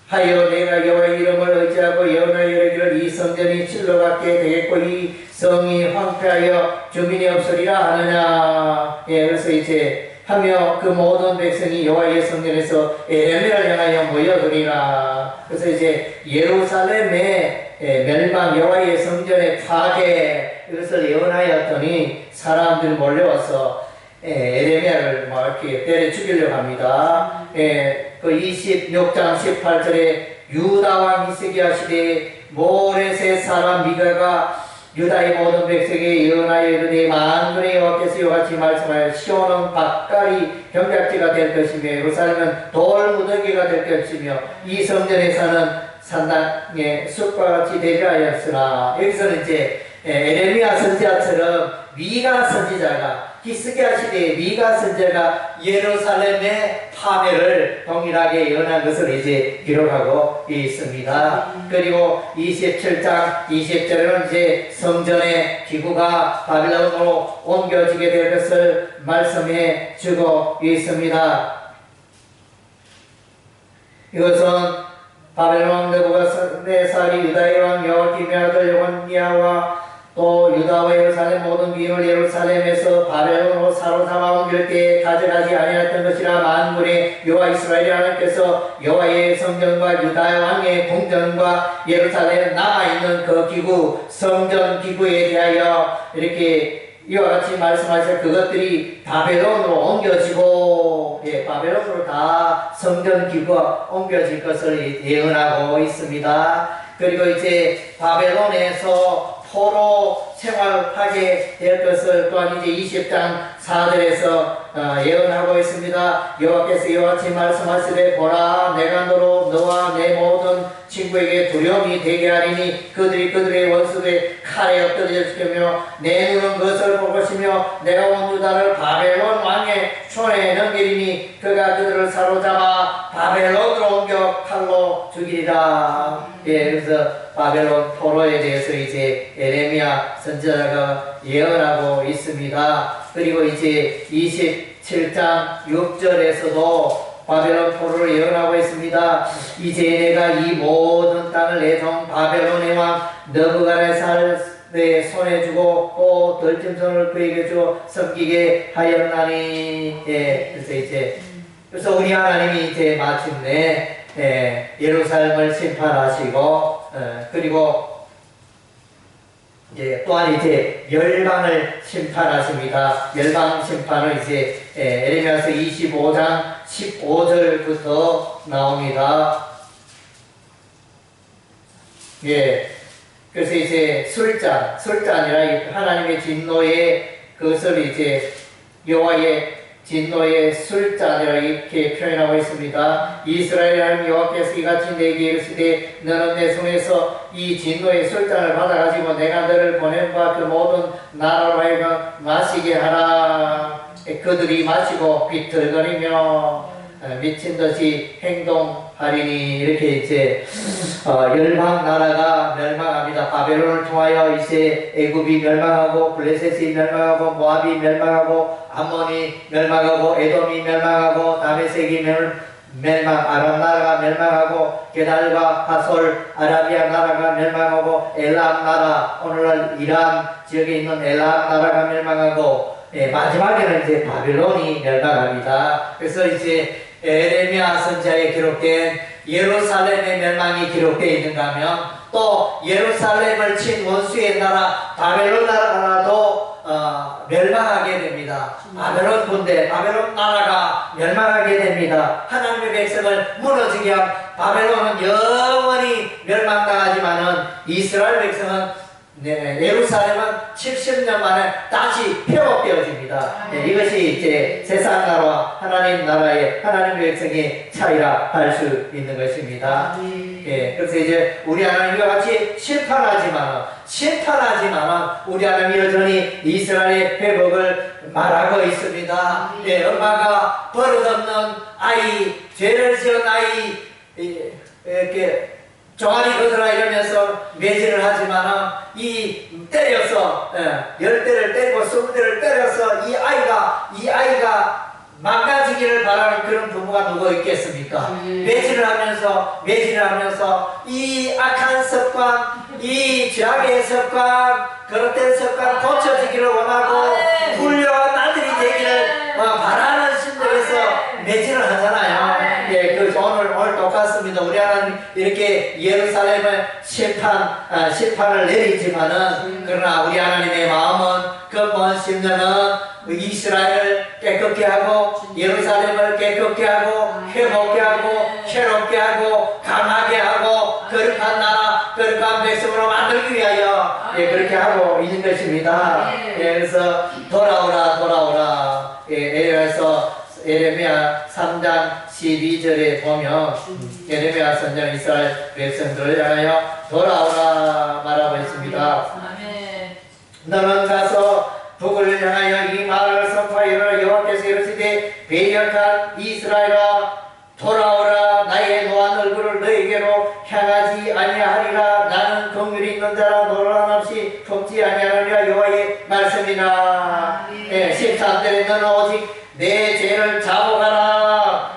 하여 내가 여호와의 이름을 의지하고 예언하여 이르기를 이 성전이 실로 갖게 되겠고 이 성이 황폐하여 주민이 없으리라 하느냐. 예, 그래서 이제 하며 그 모든 백성이 여호와의 성전에서 에레미야를 향하여 모여들이라. 그래서 이제 예루살렘의 멸망, 여호와의 성전의 파괴, 이것을 예언하였더니 사람들이 몰려와서 에레미야를 막 이렇게 때려 죽이려고 합니다. 그 26장 18절에 유다 왕 히스기야 시대에 모레셋 사람 미가가 유다의 모든 백성에게 예언하여 이르되 만군의 여호와께서 이같이 말씀하여 시온은 밭갈이 경작지가 될 것이며 예루살렘은 돌무더기가 될 것이며 이 성전에 사는 산당의 숲과 같이 되리라 하였으나, 여기서는 이제 에레미야 선지자처럼 미가 선지자가, 히스기야 시대의 미가 선지자가 예루살렘의 파멸을 동일하게 예언한 것을 이제 기록하고 있습니다. 그리고 27장 20절에는 이제 성전의 기구가 바빌론으로 옮겨지게 될 것을 말씀해 주고 있습니다. 이것은 바벨론 왕 느부갓네살이 유다의 왕 여호야김의 아들 여고니아와 또 유다와 예루살렘 모든 기인을 예루살렘에서 바벨론으로 사로잡아 옮길 때 가져가지 아니했던 것이라. 만군의 여호와 이스라엘의 하나님께서 여호와의 성전과 유다 왕의 궁전과 예루살렘에 남아있는 그 기구, 성전 기구에 대하여 이렇게 이와 같이 말씀하셔 그것들이 바벨론으로 옮겨지고, 바벨론으로 다 성전 기구가 옮겨질 것을 예언하고 있습니다. 그리고 이제 바벨론에서 포로 생활하게 될 것을 또한 이제 20장 4절에서 예언하고 있습니다. 여호와께서 이와 같이 말씀하시되 보라 내가 너와 내 모든 친구에게 두려움이 되게 하리니 그들이 그들의 원수의 칼에 엎드려 죽으며 내 눈은 그것을 볼 것이며 내가 온 유다를 바벨론 왕의 손에 넘기리니 그가 그들을 사로잡아 바벨론으로 옮겨 칼로 죽이리라. 그래서 바벨론 포로에 대해서 이제 에레미야 선지자가 예언하고 있습니다. 그리고 이제 27장 6절에서도 바벨론 포로를 예언하고 있습니다. 이제 내가 이 모든 땅을 내 종 바벨론의 왕 느부갓네살의 손에 주고 또 들짐승을 그에게 주어 섬기게 하였나니. 그래서 우리 하나님이 이제 마침내 예루살렘을 심판하시고 그리고 또한 이제 멸망을 심판하십니다. 멸망 심판은 이제 에레미야서 25장 15절부터 나옵니다. 그래서 이제 술잔이라 하나님의 진노의 그것을 이제 여호와의 진노의 술잔이라 이렇게 표현하고 있습니다. 이스라엘 하나님 여호와께서 이같이 내게 이르시되 너는 내 손에서 이 진노의 술잔을 받아가지고 내가 너를 보낸 바 그 모든 나라로 하여금 마시게 하라. 그들이 마시고 비틀거리며 미친듯이 행동하리니. 이렇게 이제 열방 나라가 멸망합니다. 바벨론을 통하여 이제 애굽이 멸망하고 블레셋이 멸망하고 모압이 멸망하고 암몬이 멸망하고 에돔이 멸망하고 다메섹이 멸망, 아람 나라가 멸망하고 게달과 하솔 아라비아 나라가 멸망하고 엘람 나라, 오늘날 이란 지역에 있는 엘람 나라가 멸망하고 마지막에는 이제 바벨론이 멸망합니다. 그래서 이제 에레미야 선지자에 기록된 예루살렘의 멸망이 기록되어 있는가 하면 또 예루살렘을 친 원수의 나라 바벨론 나라도 멸망하게 됩니다. 바벨론 군대, 바벨론 나라가 멸망하게 됩니다. 하나님의 백성을 무너지게 한 바벨론은 영원히 멸망당하지만은 이스라엘 백성은 예루살렘은 70년 만에 다시 회복되어집니다. 이것이 이제 세상 나라와 하나님 나라의 하나님의 백성의 차이라 할 수 있는 것입니다. 그래서 이제 우리 하나님과 같이 심판하지만 우리 하나님이 여전히 이스라엘의 회복을 말하고 있습니다. 엄마가 버릇없는 아이, 죄를 지은 아이 이렇게 종아리 거들어 이러면서 매질을 하지만은 때려서 10대를 때리고 20대를 때려서 이 아이가 망가지기를 바라는 그런 부모가 누구 있겠습니까? 매질을 하면서 이 악한 습관, 이 죄악의 습관, 그릇된 습관 고쳐지기를 원하고 훌륭한 아들이 되기를 바라는 심정에서 매질을 하잖아요. 예, 그 오늘 똑같습니다. 우리 하나님 이렇게 예루살렘을 심판을 내리지만은 그러나 우리 하나님의 마음은 그 먼 10년은 이스라엘을 깨끗게 하고 예루살렘을 깨끗게 하고 회복게 하고 새롭게 하고 강하게 하고 거룩한 나라 거룩한 백성으로 만들기 위하여 그렇게 하고 있는 것입니다. 그래서 돌아오라 그래서 에레미야 3장 12절에 보면 에레미야 선지자는 이스라엘 백성들을 향하여 돌아오라 말하고 있습니다. 너는 가서 북을 향하여 이 말을 선포하여라. 여호와께서 이르시되 배역한 이스라엘아 돌아오라. 나의 노한 얼굴을 너에게로 향하지 아니하리라. 나는 긍휼이 있는 자라 노란 없이 품지 아니하리라. 여호와의 말씀이라. 13절에 너는 오직 내 죄를 자복하라.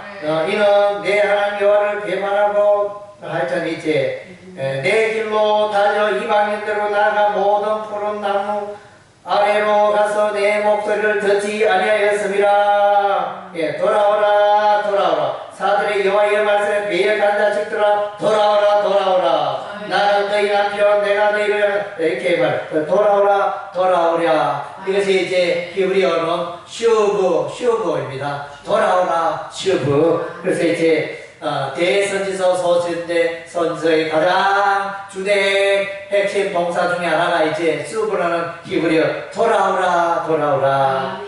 이는 내 하나님 여호와를 배반하고 하여튼 이제 내 길로 달려 이방인대로 나아가 모든 푸른 나무 아래로 가서 내 목소리를 듣지 아니하였음이라. 돌아오라. 사들의 여호와의 말씀에 배역한 자식들아 돌아오라. 나는 너희 남편 내가 너희를 이렇게 말 돌아오랴. 이것이 이제 히브리어는 슈브입니다. 돌아오라 슈브. 그래서 이제 대선지서 소진대 선지서의 가장 주된 핵심 동사 중에 하나가 이제 슈브라는 히브리어 돌아오라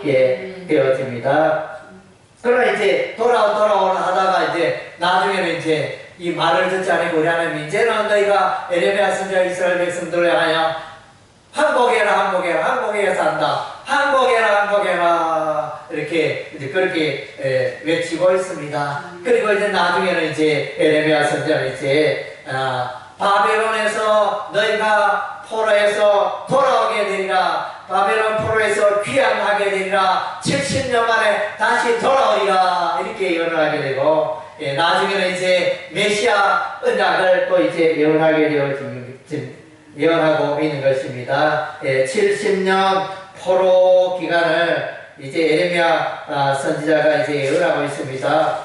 되어집니다. 그러나 이제 돌아오라 하다가 이제 나중에는 이제 이 말을 듣지 않고 우리 하나님 이제는 너희가 에레미야 선지자 이스라엘 백성들을 향하여 한국에서 한다. 한국에라 이렇게 이제 그렇게 외치고 있습니다. 그리고 이제 나중에는 이제 에레미야 선지자는 이제 바벨론에서 너희가 포로에서 돌아오게 되리라. 바벨론 포로에서 귀환하게 되리라. 70년 만에 다시 돌아오리라. 이렇게 예언을 하게 되고 나중에는 이제 메시아 언약을 또 이제 예언하고 있는 것입니다. 70년 포로 기간을 이제 에레미야 선지자가 이제 예언하고 있습니다.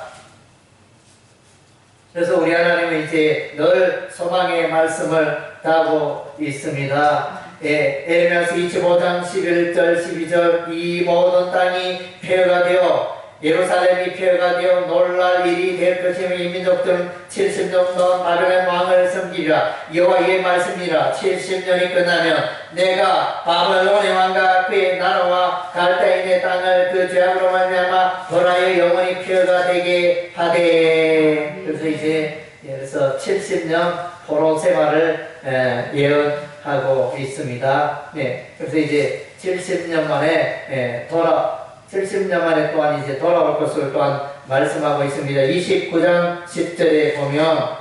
그래서 우리 하나님은 이제 늘 소망의 말씀을 하고 있습니다. 에레미야서 25장 11절 12절 이 모든 땅이 폐허가 되어 예루살렘이 폐허가 되어 놀랄 일이 될 것이며 이 민족들은 70년 동안 바벨론 왕을 섬기리라. 여호와의 말씀이라. 70년이 끝나면 내가 바벨론의 왕과 그의 나라와 갈대인의 땅을 그 죄악으로 말미암아 돌아여 영원히 폐허가 되게 하되. 그래서 이제 70년 포로 생활을 예언하고 있습니다. 그래서 이제 70년 만에 70년 만에 또한 이제 돌아올 것을 또한 말씀하고 있습니다. 29장 10절에 보면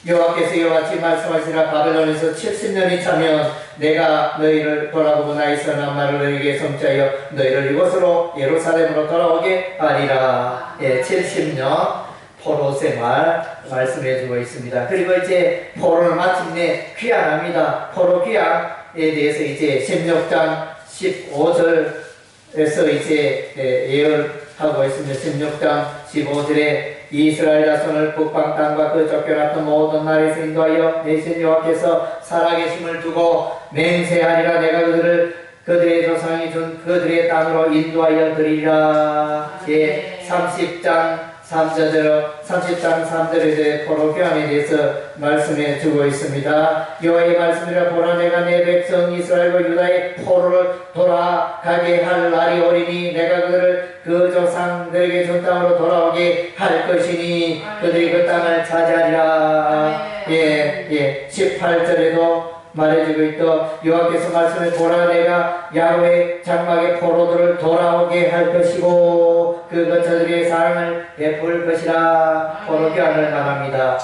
여호와께서 이와 같이 말씀하시라. 바벨론에서 70년이 차면 내가 너희를 돌아보고 나의 선한 말을 너희에게 성취하여 너희를 이곳으로 예루살렘으로 돌아오게 하리라. 70년 포로 생활 말씀해주고 있습니다. 그리고 이제 포로를 마침내 귀환합니다. 포로 귀환에 대해서 이제 16장 15절에서 이제 예언하고 있습니다. 16장 15절에 이스라엘 자손을 북방 땅과 그 쫓겨났던 모든 나라에서 인도하여 내신 여호와께서 살아계심을 두고 맹세하리라. 내가 그들의 조상이 준 그들의 땅으로 인도하여 드리리라. 제 30장 3절에 포로 귀환에 대해서 말씀해 주고 있습니다. 여호와의 말씀이라. 보라 내가 내 백성 이스라엘과 유다의 포로를 돌아가게 할 날이 오리니 내가 그들을 그 조상들에게 준 땅으로 돌아오게 할 것이니 그들이 그 땅을 차지하리라. 18절에도 말해주고 있다. 여호와께서 말씀해 보라 내가 야훼 장막의 포로들을 돌아오게 할 것이고 그 거처들의 사랑을 베풀 것이라. 포로 귀환을 말합니다.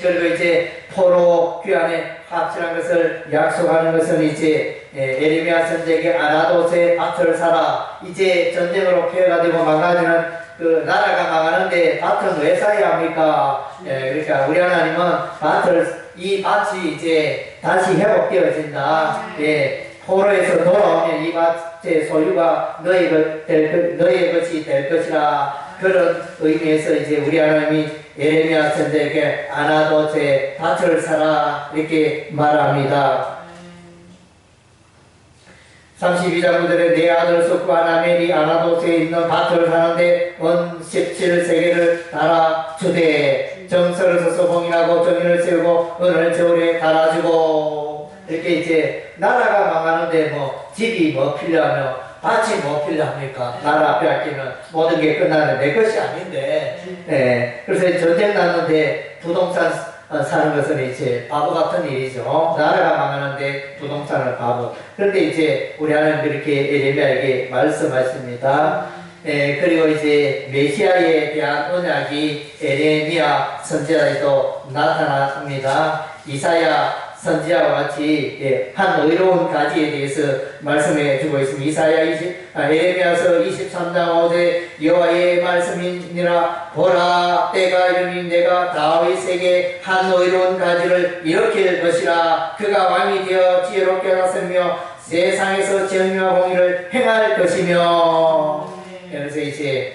그리고 이제 포로 귀환에 확실한 것을 약속하는 것은 이제 에레미야 선지자에게 아나돗의 밭을 사라. 이제 전쟁으로 폐해가 되고 망가지는 그 나라가 망하는데 밭은 왜 사야 합니까? 그러니까 우리 하나님은 이 밭이 이제 다시 회복되어진다. 포로에서 돌아오면 이 밭의 소유가 너의 것이 될 것이라. 그런 의미에서 이제 우리 하나님이 에레미야 선지자에게 아나돗의 밭을 사라 이렇게 말합니다. 32장 9절에 내 아들 숙과 나멜이 아나돗에 있는 밭을 사는데 원 17세계를 달아 주되 정서를 서서 봉인하고 정인을 세우고 은을 저울에 달아주고. 이렇게 이제 나라가 망하는데 뭐 집이 뭐 필요하며 밭이 뭐 필요합니까? 나라 빼앗기면 모든 게 끝나는 내 것이 아닌데. 그래서 전쟁 났는데 부동산 사는 것은 이제 바보 같은 일이죠. 나라가 망하는데 부동산을 바보. 그런데 이제 우리 하나님 그렇게 에레미야에게 말씀하십니다. 그리고 이제 메시아에 대한 언약이 에레미야 선지자에도 나타났습니다. 이사야 선지자와 같이 한 의로운 가지에 대해서 말씀해 주고 있습니다. 에레미야서 23장 5절 여호와의 말씀이니라 보라 때가 이르니 내가 다윗에게 한 의로운 가지를 일으킬 것이라. 그가 왕이 되어 지혜롭게 나서며 세상에서 정의와 공의를 행할 것이며. 그래서 이제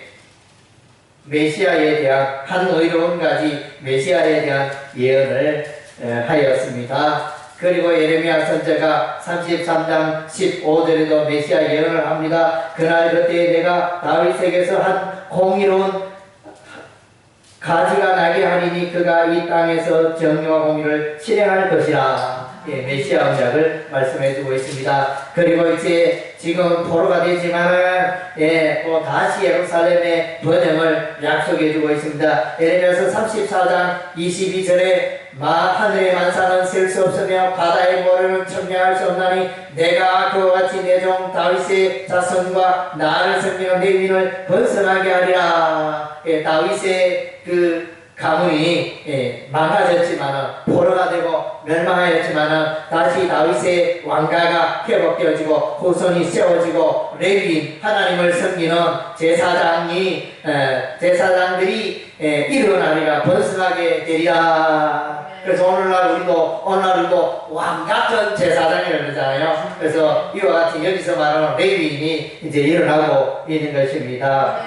메시아에 대한 한 의로운 가지 메시아에 대한 예언을 하였습니다. 그리고 에레미야 선지자가 33장 15절에도 메시아 예언을 합니다. 그날 그때 내가 다윗에게서 한 공의로운 가지가 나게 하리니 그가 이 땅에서 정의와 공의를 실행할 것이라. 메시아 언약을 말씀해주고 있습니다. 그리고 이제 지금 포로가 되지만 또 다시 예루살렘의 번영을 약속해주고 있습니다. 에레미야서 34장 22절에 하늘의 만사는 셀 수 없으며 바다의 모래는 청량할 수 없나니 내가 그와 같이 내 종 다윗의 자손과 나를 섬기는 레위인을 번성하게 하리라. 다윗의 그 가문이 망가졌지만은 포로가 되고 멸망하였지만은 다시 다윗의 왕가가 회복되어지고 후손이 세워지고 레위인 하나님을 섬기는 제사장들이 일어나리라. 번성하게 되리라. 그래서 오늘날 우리도 왕같은 제사장이라고 그러잖아요. 그래서 이와 같이 여기서 말하는 레위인이 이제 일어나고 있는 것입니다.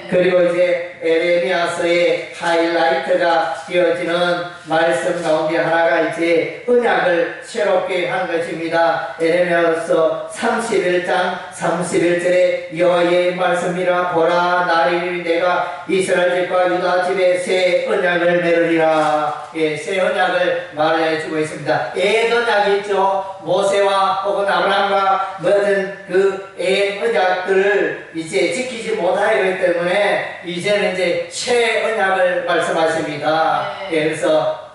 그리고 이제 에레미야서의 하이라이트가 되어지는 말씀 가운데 하나가 이제 언약을 새롭게 한 것입니다. 에레미야서 31장 31절에 여호와의 말씀이라 보라 나를 내가 이스라엘 집과 유다 집에 새 언약을 맺으리라. 새 언약을 말해주고 있습니다. 옛 언약이 있죠. 모세와 혹은 아브라함과 맺은 그 옛 언약들을 이제 지키지 못하기 때문에 이제는 이제 새 언약을 말씀하십니다. 그래서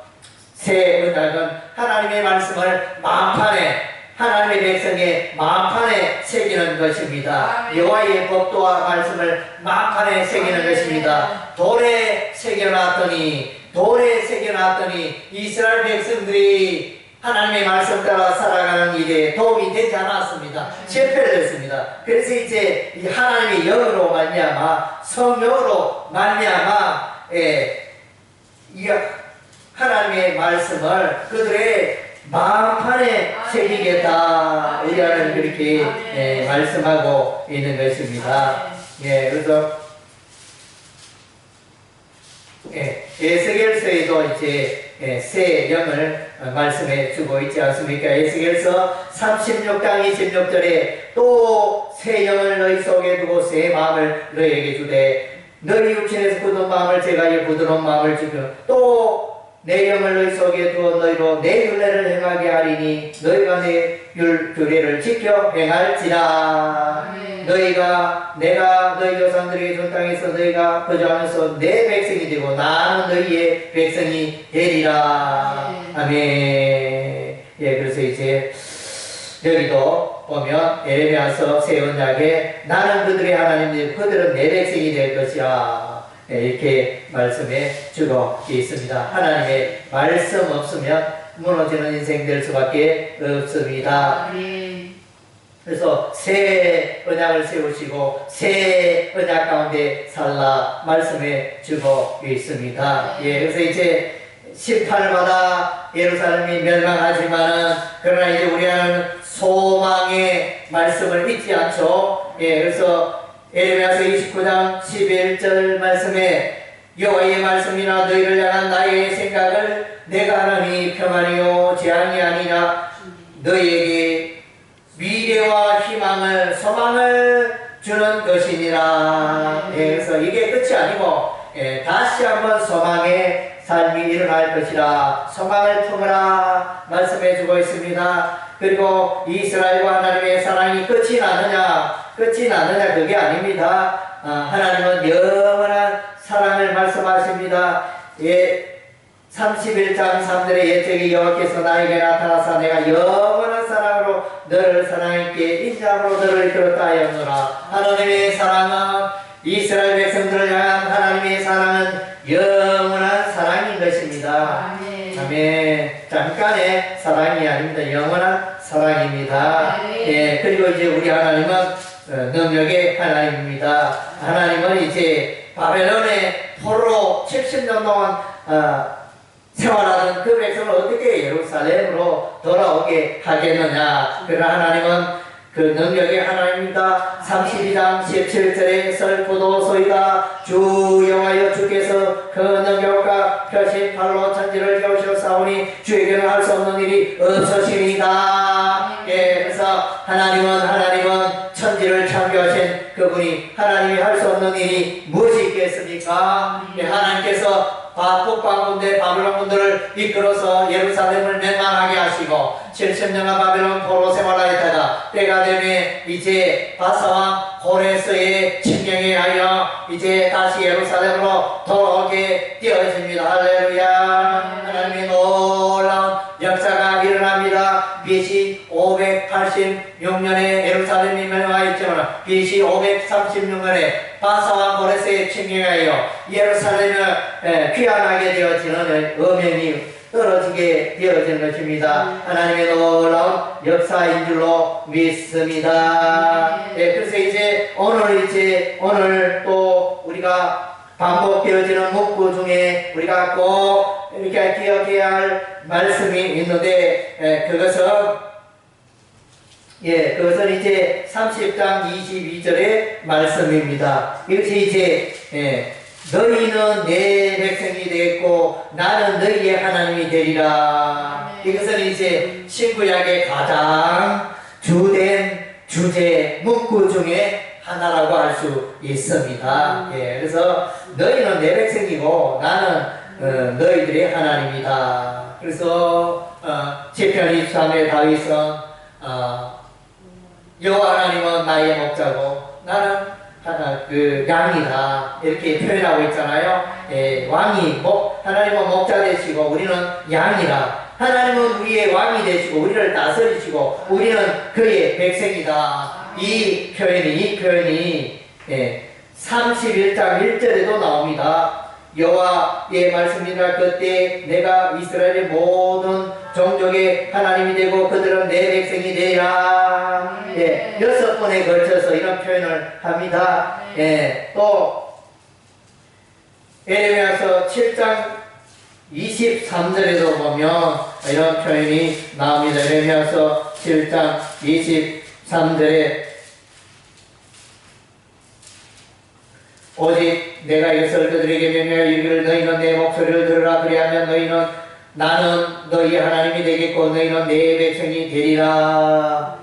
새 언약은 하나님의 말씀을 마음판에 하나님의 백성의 마음판에 새기는 것입니다. 여호와의 법도와 말씀을 마음판에 새기는 것입니다. 돌에 새겨놨더니 이스라엘 백성들이 하나님의 말씀 따라 살아가는 일에 도움이 되지 않았습니다. 실패를 했습니다. 그래서 이제 이 하나님의 영으로 말미암아 성령으로 말미암아 이 하나님의 말씀을 그들의 마음판에 새기겠다. 우리 하나님 그렇게 말씀하고 있는 것입니다. 그래서 에스겔서에도 이제 새 영을 말씀해 주고 있지 않습니까? 에스겔서 36장 26절에 또 새 영을 너희 속에 두고 새 마음을 너희에게 주되 너희 육신에서 굳은 마음을 제가 이 부드러운 마음을 주며 또 내 영을 너희 속에 두어 너희로 내 율례를 행하게 하리니 너희가 내 규례를 지켜 행할지라. 내가 너희 조상들에게 준 땅에서 너희가 거주하면서 내 백성이 되고 나는 너희의 백성이 되리라. 아멘. 그래서 이제 여기도 보면 에레미야서 새 언약에 나는 그들의 하나님이고 그들은 내 백성이 될 것이라. 이렇게 말씀에 적어 있습니다. 하나님의 말씀 없으면 무너지는 인생 될 수밖에 없습니다. 그래서 새 언약을 세우시고 새 언약 가운데 살라 말씀에 적어 있습니다. 그래서 이제 심판을 받아 예루살렘이 멸망하지만은 그러나 이제 우리는 소망의 말씀을 잊지 않죠. 그래서 에레미야서 29장 11절 말씀에 여호와의 말씀이나 너희를 향한 나의 생각을 내가 하나니 평안이요 재앙이 아니라 너희에게 미래와 희망을 소망을 주는 것이니라. 그래서 이게 끝이 아니고 다시 한번 소망의 삶이 일어날 것이라 소망을 품으라 말씀해 주고 있습니다. 그리고 이스라엘과 하나님의 사랑이 끝이 나느냐 그게 아닙니다. 하나님은 영원한 사랑을 말씀하십니다. 31장 3절의 예적이 여호와께서 나에게 나타나사 내가 영원한 사랑으로 너를 사랑했기에 인자함으로 너를 이끌었다 하였노라. 하나님의 사랑은 이스라엘 백성들을 향한 하나님의 사랑은 영원한 사랑인 것입니다. 아멘. 잠깐의 사랑이 아닙니다. 영원한 사랑입니다. 그리고 이제 우리 하나님은 능력의 하나님입니다. 하나님은 이제 바벨론의 포로로 70년 동안 생활하던 그 백성을 어떻게 예루살렘으로 돌아오게 하겠느냐. 그러나 하나님은 그 능력의 하나님입니다. 32장 17절에 설포도소이다 주 여호와여 주께서 그 능력과 펴신 팔로 천지를 겨우셨사오니 주에게는 할 수 없는 일이 없으시니이다. 그래서 하나님은 천지를 창조하신 그분이 하나님이 할 수 없는 일이 무엇이 있겠습니까? 하나님께서 북방군대 바벨론군들을 이끌어서 예루살렘을 멸망하게 하시고 70년간 바벨론 포로 생활하였다가 때가 되면 이제 바사왕 고레스의 칙령에 하여 이제 다시 예루살렘으로 돌아오게 되어집니다. 할렐루야. 하나님의 놀라운 역사가 일어납니다. BC 586년에 예루살렘이 멸망하였지만 BC 536년에 바사왕 고레스의 칙령에 하여 예루살렘을 귀환하게 되어지는 음행이 떨어지게 되어지는 것입니다. 하나님의 놀라운 역사인 줄로 믿습니다. 그래서 이제 오늘 또 우리가 반복되어지는 문구 중에 우리가 꼭 이렇게 기억해야 할 말씀이 있는데 그것은 이제 30장 22절의 말씀입니다. 이것이 이제 너희는 내 백성이 되겠고 나는 너희의 하나님이 되리라. 이것은 이제 신구약의 가장 주된 주제 문구 중에 하나라고 할 수 있습니다. 그래서 너희는 내 백성이고 나는 너희들의 하나님이다. 그래서 시편 23의 다윗은 여호와 하나님은 나의 목자고 나는 그 양이다 이렇게 표현하고 있잖아요. 하나님은 목자 되시고 우리는 양이라. 하나님은 우리의 왕이 되시고 우리를 다스리시고 우리는 그의 백성이다. 이 표현이 31장 1절에도 나옵니다. 여호와의 말씀이라 그때 내가 이스라엘의 모든 종족의 하나님이 되고 그들은 내 백성이 되라. 6번에 걸쳐서 이런 표현을 합니다. 또 에레미야서 7장 23절에도 보면 이런 표현이 나옵니다. 에레미야서 7장 23절에 오직 내가 이것을 그들에게 명하여 이르기를 너희는 내 목소리를 들으라. 그리하면 나는 너희 하나님이 되겠고 너희는 내 백성이 되리라.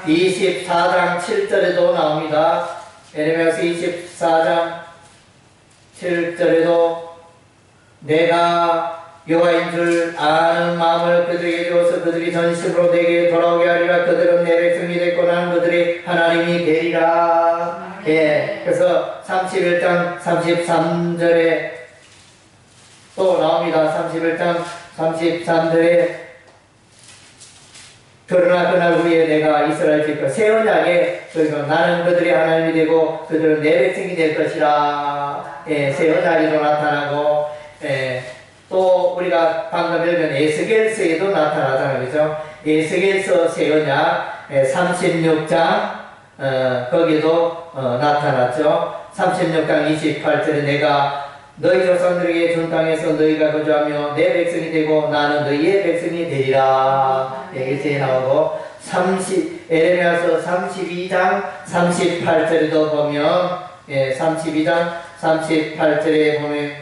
24장 7절에도 나옵니다. 에레미야서 24장 7절에도 내가 여호와인 줄 아는 마음을 그들에게 주어서 그들이 전심으로 내게 돌아오게 하리라. 그들은 내 백성이 됐고 나는 그들의 하나님이 되리라. 그래서 31장 33절에 또 나옵니다. 31장 33절에 그러나 그날 후에 내가 이스라엘 집과 새 언약에 그리고 나는 그들의 하나님이 되고 그들은 내 백성이 될 것이라. 새 언약에도 나타나고 또 우리가 방금 읽은 에스겔서에도 나타나잖아요. 그죠? 에스겔서 새 언약 36장 거기도 나타났죠. 36장 28절에 내가 너희 조상들에게 준 땅에서 너희가 거주하며 내 백성이 되고 나는 너희의 백성이 되리라. 이렇게 나오고 에레미야서 32장 38절에도 보면 32장 38절에 보면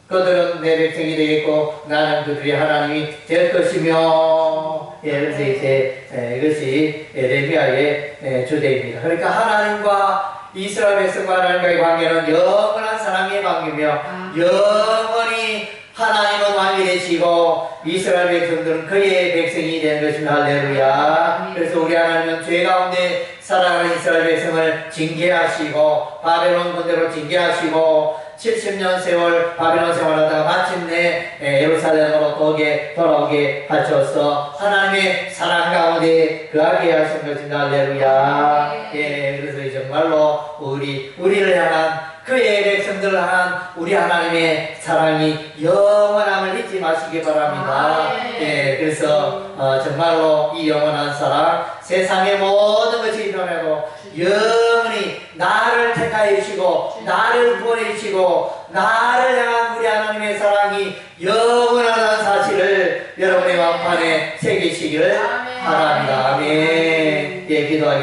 그들은 내 백성이 되겠고 나는 그들의 하나님이 될 것이며 그래서 이제 이것이 에레미야의 주제입니다. 그러니까 하나님과 이스라엘 백성과 하나님과의 관계는 영원한 사랑의 관계며 영원히 하나님은 왕이 되시고 이스라엘 백성들은 그의 백성이 되는 것입니다. 할렐루야. 그래서 우리 하나님은 죄 가운데 살아가는 이스라엘 백성을 징계하시고 바벨론 군대로 징계하시고 70년 세월 바벨론 생활하다가 마침내 예루살렘으로 돌아오게 하셔서 하나님의 사랑 가운데 거하게 하신 것입니다. 할렐루야. 그래서 정말로 우리를 향한 그의 백성들을 향한 우리 하나님의 사랑이 영원함을 잊지 마시기 바랍니다. 그래서 정말로 이 영원한 사랑 세상의 모든 것이 변해도 영원히 나를 택하여 주시고 나를 구원해 주시고 나를 향한 우리 하나님의 사랑이 영원하다는 사실을 여러분의 마음판에 새기시기를 바랍니다. 아멘. 기도하겠습니다.